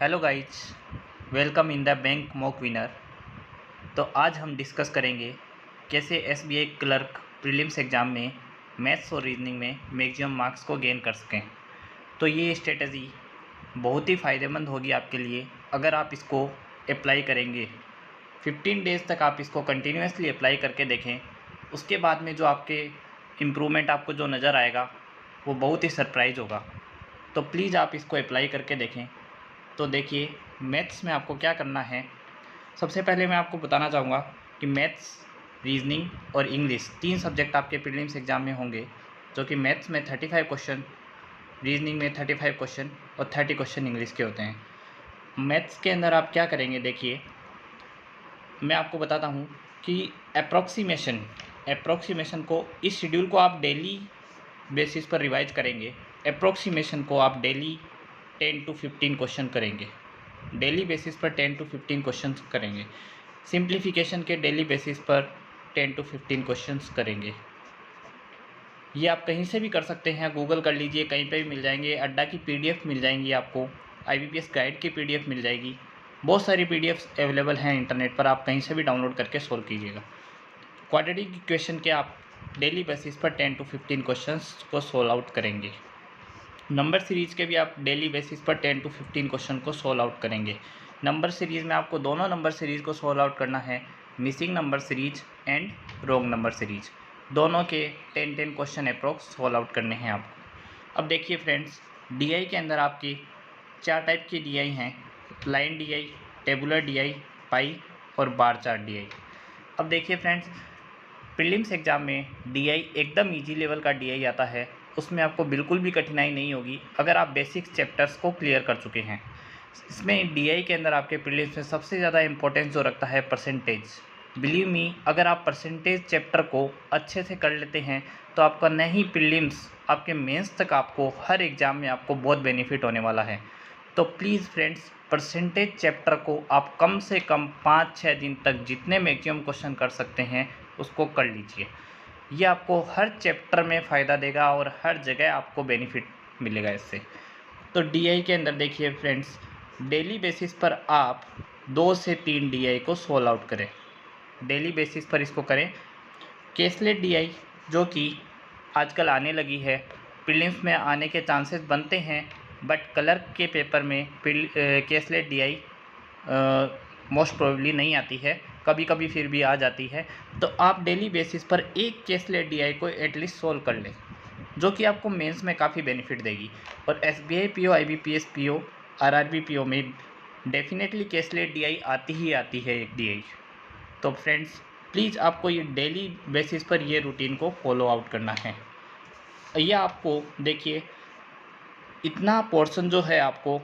Hello guys, welcome in the bank mock winner. तो आज हम डिस्कस करेंगे कैसे एसबीआई क्लर्क प्रीलिम्स एग्ज़ाम में मैथ्स और रीजनिंग में मैक्सिमम मार्क्स को गेन कर सकें। तो ये स्ट्रेटजी बहुत ही फ़ायदेमंद होगी आपके लिए अगर आप इसको अप्लाई करेंगे। 15 डेज़ तक आप इसको कंटिन्यूसली अप्लाई करके देखें। उसके बाद में जो आपके इम्प्रूवमेंट आपको जो नज़र आएगा वो बहुत ही सरप्राइज़ होगा। तो प्लीज़ आप इसको अप्लाई करके देखें। तो देखिए, मैथ्स में आपको क्या करना है। सबसे पहले मैं आपको बताना चाहूँगा कि मैथ्स, रीजनिंग और इंग्लिश 3 सब्जेक्ट आपके प्रीलिम्स एग्ज़ाम में होंगे, जो कि मैथ्स में 35 क्वेश्चन, रीजनिंग में 35 क्वेश्चन और 30 क्वेश्चन इंग्लिश के होते हैं। मैथ्स के अंदर आप क्या करेंगे, देखिए मैं आपको बताता हूँ कि अप्रोक्सीमेशन को, इस शेड्यूल को आप डेली बेसिस पर रिवाइज करेंगे। अप्रोक्सीमेशन को आप डेली 10 to 15 क्वेश्चन करेंगे, डेली बेसिस पर 10 to 15 क्वेश्चन करेंगे। सिंप्लीफिकेशन के डेली बेसिस पर 10 to 15 क्वेश्चन करेंगे। ये आप कहीं से भी कर सकते हैं, गूगल कर लीजिए, कहीं पे भी मिल जाएंगे। अड्डा की पीडीएफ मिल जाएंगी आपको, आईबीपीएस गाइड की पीडीएफ मिल जाएगी। बहुत सारी पीडीएफ्स अवेलेबल हैं इंटरनेट पर, आप कहीं से भी डाउनलोड करके सोल्व कीजिएगा। क्वाड्रेटिक इक्वेशन के आप डेली बेसिस पर 10 to 15 क्वेश्चंस को सोल्व आउट करेंगे। नंबर सीरीज़ के भी आप डेली बेसिस पर 10 to 15 क्वेश्चन को सोल्व आउट करेंगे। नंबर सीरीज़ में आपको दोनों नंबर सीरीज़ को सोल्व आउट करना है, missing number series and wrong number series. दोनों के 10 क्वेश्चन अप्रोक्स सोल्व आउट करने हैं आपको। अब देखिए फ्रेंड्स, डीआई के अंदर आपकी 4 टाइप की डीआई हैं: लाइन डीआई, टेबुलर डीआई, पाई और बार चार्ट डीआई। अब देखिए फ्रेंड्स, प्रीलिम्स एग्ज़ाम में डीआई एकदम इजी लेवल का डीआई आता है। उसमें आपको बिल्कुल भी कठिनाई नहीं होगी अगर आप बेसिक चैप्टर्स को क्लियर कर चुके हैं। इसमें डीआई के अंदर आपके प्रीलिम्स में सबसे ज़्यादा इंपॉर्टेंस जो रखता है परसेंटेज। बिलीव मी, अगर आप परसेंटेज चैप्टर को अच्छे से कर लेते हैं तो आपका नहीं प्रीलिम्स, आपके मेंस तक आपको हर एग्ज़ाम में आपको बहुत बेनिफिट होने वाला है। तो प्लीज़ फ्रेंड्स, परसेंटेज चैप्टर को आप कम से कम 5-6 दिन तक जितने मैक्सिमम क्वेश्चन कर सकते हैं उसको कर लीजिए। ये आपको हर चैप्टर में फ़ायदा देगा और हर जगह आपको बेनिफिट मिलेगा इससे। तो डीआई के अंदर देखिए फ्रेंड्स, डेली बेसिस पर आप 2 से 3 डीआई को सोल्व आउट करें, डेली बेसिस पर इसको करें। केसलेट डीआई जो कि आजकल आने लगी है, प्रीलिम्स में आने के चांसेस बनते हैं, बट क्लर्क के पेपर में केसलेट डीआई मोस्ट प्रोबेबली नहीं आती है, कभी कभी फिर भी आ जाती है। तो आप डेली बेसिस पर एक केसलेट डीआई को एटलीस्ट सोल्व कर लें, जो कि आपको मेंस में काफ़ी बेनिफिट देगी। और SBI PO, IBPS PO, RRB PO में डेफिनेटली केसलेट डीआई आती ही आती है एक डीआई। तो फ्रेंड्स प्लीज़ आपको ये डेली बेसिस पर ये रूटीन को फॉलो आउट करना है। यह आपको देखिए, इतना पोर्शन जो है आपको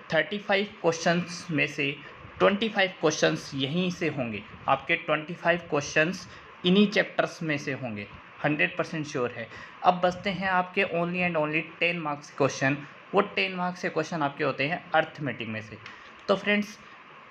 35 क्वेश्चंस में से 25 क्वेश्चंस यहीं से होंगे। आपके 25 क्वेश्चंस इन्हीं चैप्टर्स में से होंगे, 100% श्योर है। अब बचते हैं आपके only and only 10 marks question. वो 10 मार्क्स के क्वेश्चन आपके होते हैं अर्थमेटिक में से। तो फ्रेंड्स,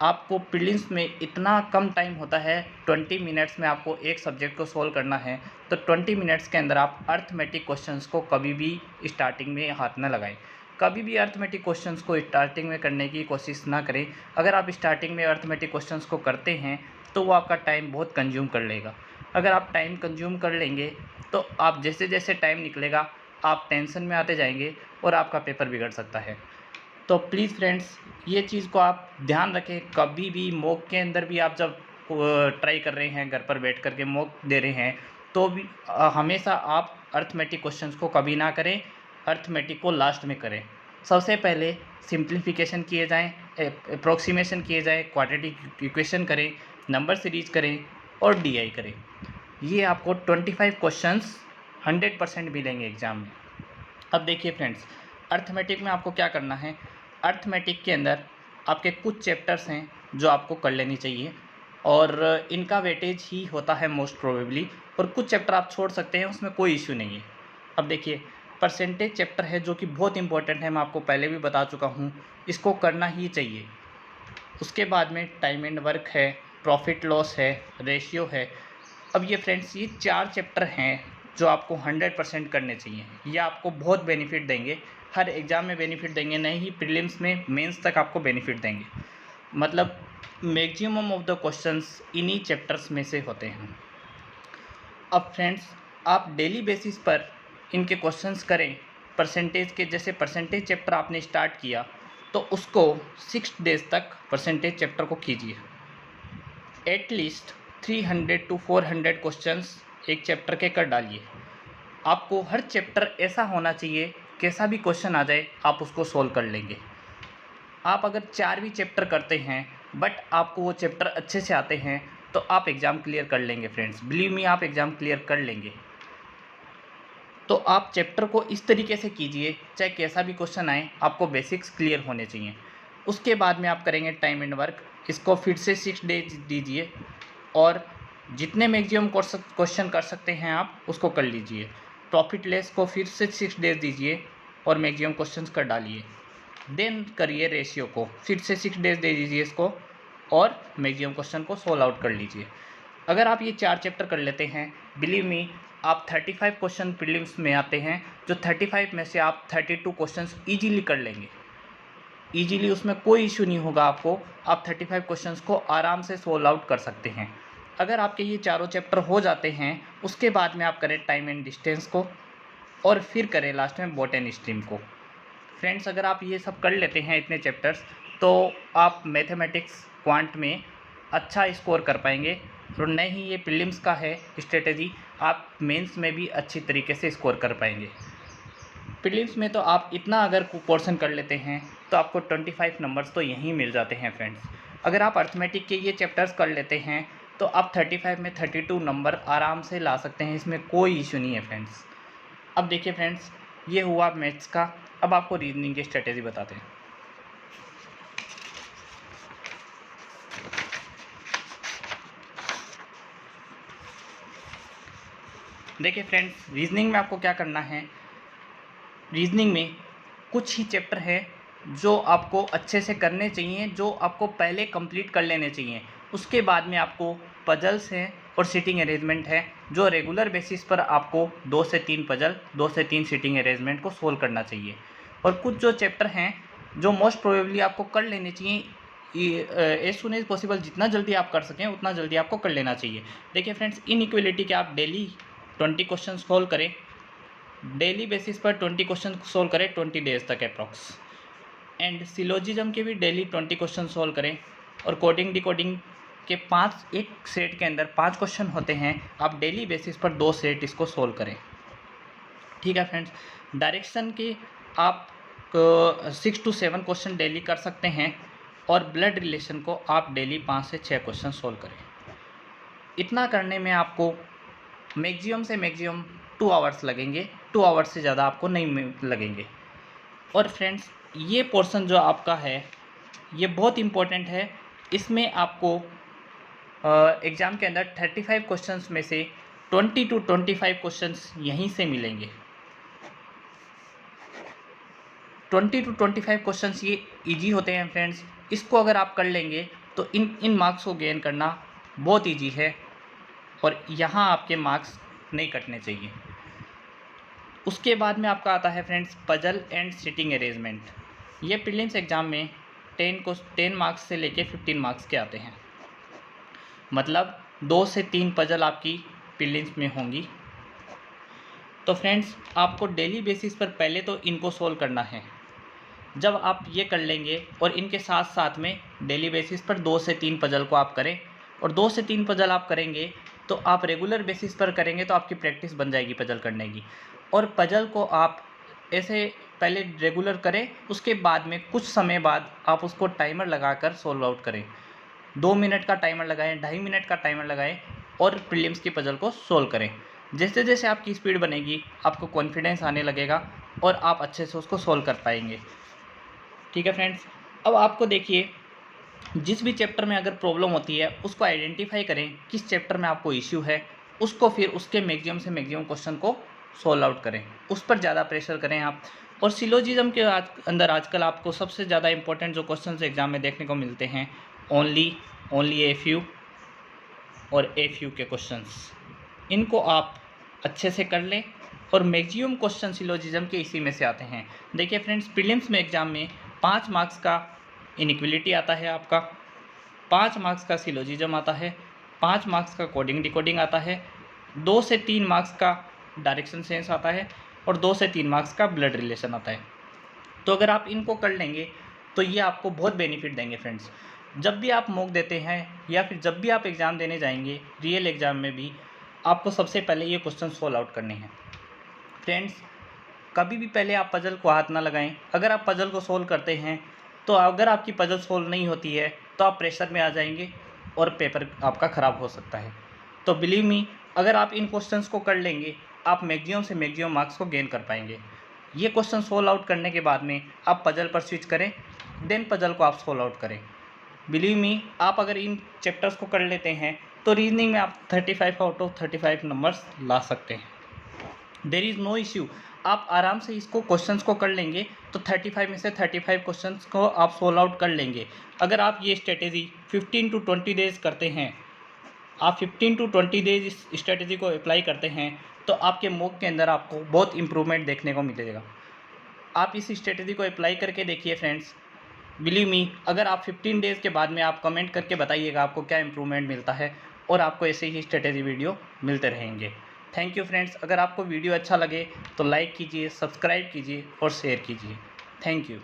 आपको प्रीलिम्स में इतना कम टाइम होता है, 20 मिनट्स में आपको एक सब्जेक्ट को सोल्व करना है। तो 20 मिनट्स के अंदर आप अर्थमेटिक क्वेश्चंस को कभी भी स्टार्टिंग में हाथ न लगाएं। कभी भी अर्थमेटिक क्वेश्चंस को स्टार्टिंग में करने की कोशिश ना करें। अगर आप स्टार्टिंग में अर्थमेटिक क्वेश्चंस को करते हैं तो वो आपका टाइम बहुत कंज्यूम कर लेगा। अगर आप टाइम कंज्यूम कर लेंगे तो आप जैसे जैसे टाइम निकलेगा आप टेंशन में आते जाएंगे और आपका पेपर बिगड़ सकता है। तो प्लीज़ फ्रेंड्स, ये चीज़ को आप ध्यान रखें। कभी भी मॉक के अंदर भी आप जब ट्राई कर रहे हैं, घर पर बैठ कर के मॉक दे रहे हैं, तो भी हमेशा आप अर्थमेटिक क्वेश्चंस को कभी ना करें, अर्थमेटिक को लास्ट में करें। सबसे पहले सिंप्लीफिकेशन किए जाएं, अप्रोक्सीमेशन किए जाएं, क्वाड्रेटिक इक्वेशन करें, नंबर सीरीज करें और डीआई करें। ये आपको 25 क्वेश्चंस 100% मिलेंगे एग्ज़ाम में। अब देखिए फ्रेंड्स, अर्थमेटिक में आपको क्या करना है। अर्थमेटिक के अंदर आपके कुछ चैप्टर्स हैं जो आपको कर लेनी चाहिए और इनका वेटेज ही होता है मोस्ट प्रोबेबली, और कुछ चैप्टर आप छोड़ सकते हैं, उसमें कोई इश्यू नहीं है। अब देखिए, परसेंटेज चैप्टर है जो कि बहुत इंपॉर्टेंट है, मैं आपको पहले भी बता चुका हूँ, इसको करना ही चाहिए। उसके बाद में टाइम एंड वर्क है, प्रॉफिट लॉस है, रेशियो है। अब ये फ्रेंड्स, ये 4 चैप्टर हैं जो आपको 100% करने चाहिए। ये आपको बहुत बेनिफिट देंगे हर एग्ज़ाम में बेनिफिट देंगे, नहीं ही प्रीलिम्स में, मेंस तक आपको बेनिफिट देंगे। मतलब मैक्सिमम ऑफ द क्वेश्चंस इन्हीं चैप्टर्स में से होते हैं। अब फ्रेंड्स, आप डेली बेसिस पर इनके क्वेश्चंस करें परसेंटेज के। जैसे परसेंटेज चैप्टर आपने स्टार्ट किया तो उसको 6 डेज़ तक परसेंटेज चैप्टर को कीजिए। एटलीस्ट 300 to 400 क्वेश्चंस एक चैप्टर के कर डालिए। आपको हर चैप्टर ऐसा होना चाहिए, कैसा भी क्वेश्चन आ जाए आप उसको सोल्व कर लेंगे। आप अगर 4 भी चैप्टर करते हैं बट आपको वो चैप्टर अच्छे से आते हैं तो आप एग्ज़ाम क्लियर कर लेंगे फ्रेंड्स, बिलीव मी, आप एग्ज़ाम क्लियर कर लेंगे। तो आप चैप्टर को इस तरीके से कीजिए, चाहे कैसा भी क्वेश्चन आए आपको बेसिक्स क्लियर होने चाहिए। उसके बाद में आप करेंगे टाइम एंड वर्क। इसको फिर से 6 डेज दीजिए और जितने मैक्सिमम क्वेश्चन कर सकते हैं आप उसको कर लीजिए। प्रॉफिट लेस को फिर से 6 डेज दीजिए और मैक्सिमम क्वेश्चंस कर डालिए। देन करिए रेशियो को, फिर से 6 डेज दे दीजिए इसको और मैक्सिमम क्वेश्चन को सोल्व आउट कर लीजिए। अगर आप ये 4 चैप्टर कर लेते हैं, बिलीव मी, आप 35 क्वेश्चन प्रीलिम्स में आते हैं, जो 35 में से आप 32 क्वेश्चंस ईजीली कर लेंगे। ईजीली, उसमें कोई इशू नहीं होगा आपको। आप 35 क्वेश्चंस को आराम से सोल्व आउट कर सकते हैं। अगर आपके ये चारों चैप्टर हो जाते हैं, उसके बाद में आप करें टाइम एंड डिस्टेंस को और फिर करें लास्ट में बॉटनी स्ट्रीम को। फ्रेंड्स, अगर आप ये सब कर लेते हैं इतने चैप्टर्स, तो आप मैथमेटिक्स क्वांट में अच्छा स्कोर कर पाएंगे। और नहीं ये प्रीलिम्स का है स्ट्रेटेजी, आप मेंस में भी अच्छी तरीके से स्कोर कर पाएंगे। प्रीलिम्स में तो आप इतना अगर पोर्शन कर लेते हैं तो आपको 25 नंबर्स तो यहीं मिल जाते हैं फ्रेंड्स। अगर आप अर्थमेटिक के ये चैप्टर्स कर लेते हैं तो आप 35 में 32 नंबर आराम से ला सकते हैं, इसमें कोई इशू नहीं है फ्रेंड्स। अब देखिए फ्रेंड्स, ये हुआ मैथ्स का। अब आपको रीजनिंग की स्ट्रेटेजी बताते हैं। देखिए फ्रेंड्स, रीजनिंग में आपको क्या करना है। रीजनिंग में कुछ ही चैप्टर हैं जो आपको अच्छे से करने चाहिए, जो आपको पहले कंप्लीट कर लेने चाहिए। उसके बाद में आपको पजल्स हैं और सिटिंग अरेंजमेंट है, जो रेगुलर बेसिस पर आपको 2 से 3 पजल, 2 से 3 सिटिंग अरेंजमेंट को सोल्व करना चाहिए। और कुछ जो चैप्टर हैं जो मोस्ट प्रोबेबली आपको कर लेने चाहिए, एज सुन एज पॉसिबल, जितना जल्दी आप कर सकें उतना जल्दी आपको कर लेना चाहिए। देखिए फ्रेंड्स, इनइक्वलिटी के आप डेली 20 क्वेश्चन सोल्व करें, डेली बेसिस पर 20 क्वेश्चन सोल्व करें 20 डेज तक अप्रॉक्स। एंड सिलोजिज्म के भी डेली 20 क्वेश्चन सोल्व करें। और कोडिंग डिकोडिंग के 5, एक सेट के अंदर 5 क्वेश्चन होते हैं, आप डेली बेसिस पर 2 सेट इसको सोल्व करें। ठीक है फ्रेंड्स, डायरेक्शन के आप 6 to 7 क्वेश्चन डेली कर सकते हैं और ब्लड रिलेशन को आप डेली 5 से 6 क्वेश्चन सोल्व करें। इतना करने में आपको मैक्सिमम से मैक्सिमम 2 आवर्स लगेंगे, 2 आवर्स से ज़्यादा आपको नहीं लगेंगे। और फ्रेंड्स, ये पोर्शन जो आपका है ये बहुत इम्पोर्टेंट है। इसमें आपको एग्ज़ाम के अंदर 35 क्वेश्चंस में से 20 to 25 क्वेश्चंस यहीं से मिलेंगे। 20 to 25 क्वेश्चंस ये इजी होते हैं फ्रेंड्स। इसको अगर आप कर लेंगे तो इन मार्क्स को गेन करना बहुत इजी है और यहाँ आपके मार्क्स नहीं कटने चाहिए। उसके बाद में आपका आता है friends puzzle and sitting arrangement. ये प्रीलिम्स एग्ज़ाम में 10 मार्क्स से लेके 15 मार्क्स के आते हैं। मतलब 2 से 3 पजल आपकी प्रीलिम्स में होंगी। तो फ्रेंड्स, आपको डेली बेसिस पर पहले तो इनको सोल्व करना है। जब आप ये कर लेंगे और इनके साथ साथ में डेली बेसिस पर 2 से 3 पजल को आप करें, और 2 से 3 पजल आप करेंगे तो आप रेगुलर बेसिस पर करेंगे तो आपकी प्रैक्टिस बन जाएगी पजल करने की। और पजल को आप ऐसे पहले रेगुलर करें, उसके बाद में कुछ समय बाद आप उसको टाइमर लगाकर सोल्व आउट करें। 2 मिनट का टाइमर लगाएं, 2.5 मिनट का टाइमर लगाएं और प्रीलिम्स की पजल को सोल्व करें। जैसे जैसे आपकी स्पीड बनेगी आपको कॉन्फिडेंस आने लगेगा और आप अच्छे से उसको सोल्व कर पाएंगे। ठीक है फ्रेंड्स, अब आपको देखिए, जिस भी चैप्टर में अगर प्रॉब्लम होती है उसको आइडेंटिफाई करें किस चैप्टर में आपको इश्यू है, उसको फिर उसके मैक्सिमम से मैक्सिमम क्वेश्चन को सोल्व आउट करें, उस पर ज़्यादा प्रेशर करें आप। और सिलोजिज्म के अंदर आजकल आपको सबसे ज़्यादा इंपॉर्टेंट जो क्वेश्चंस एग्जाम में देखने को मिलते हैं, ओनली एफयू और एफयू के क्वेश्चंस, इनको आप अच्छे से कर लें और मैक्सिमम क्वेश्चन सिलोजिज्म के इसी में से आते हैं। देखिए फ्रेंड्स, प्रीलिम्स में एग्जाम में 5 मार्क्स का इनइक्वलिटी आता है आपका, 5 मार्क्स का सिलोजिज्म आता है, 5 मार्क्स का कोडिंग डिकोडिंग आता है, 2 से 3 मार्क्स का डायरेक्शन सेंस आता है और 2 से 3 मार्क्स का ब्लड रिलेशन आता है। तो अगर आप इनको कर लेंगे तो ये आपको बहुत बेनिफिट देंगे फ्रेंड्स। जब भी आप मॉक देते हैं या फिर जब भी आप एग्ज़ाम देने जाएंगे, रियल एग्ज़ाम में भी आपको सबसे पहले ये क्वेश्चन सॉल्व आउट करने हैं फ्रेंड्स। कभी भी पहले आप पजल को हाथ ना लगाएं। अगर आप पजल को सोल्व करते हैं तो अगर आपकी पजल सोल्व नहीं होती है तो आप प्रेशर में आ जाएंगे और पेपर आपका ख़राब हो सकता है। तो बिलीव मी, अगर आप इन क्वेश्चंस को कर लेंगे आप मैक्सिमम से मैक्सिमम मार्क्स को गेन कर पाएंगे। ये क्वेश्चन सोल्व आउट करने के बाद में आप पजल पर स्विच करें, देन पजल को आप सोल्व आउट करें। बिलीव मी, आप अगर इन चैप्टर्स को कर लेते हैं तो रीजनिंग में आप 35 आउट ऑफ 35 नंबर्स ला सकते हैं। There is no issue. आप आराम से इसको क्वेश्चंस को कर लेंगे तो 35 में से 35 क्वेश्चंस को आप सोल्व आउट कर लेंगे। अगर आप ये स्ट्रेटेजी 15 टू 20 डेज़ करते हैं, आप 15 टू 20 डेज इस स्ट्रेटेजी को अप्लाई करते हैं तो आपके मॉक के अंदर आपको बहुत इंप्रूवमेंट देखने को मिलेगा। आप इस स्ट्रेटेजी को अप्लाई करके देखिए फ्रेंड्स। बिलीव मी, अगर आप 15 डेज़ के बाद में आप कमेंट करके बताइएगा आपको क्या इंप्रूवमेंट मिलता है और आपको ऐसे ही स्ट्रेटेजी वीडियो मिलते रहेंगे। Thank you friends. अगर आपको वीडियो अच्छा लगे तो लाइक कीजिए, सब्सक्राइब कीजिए और शेयर कीजिए। Thank you.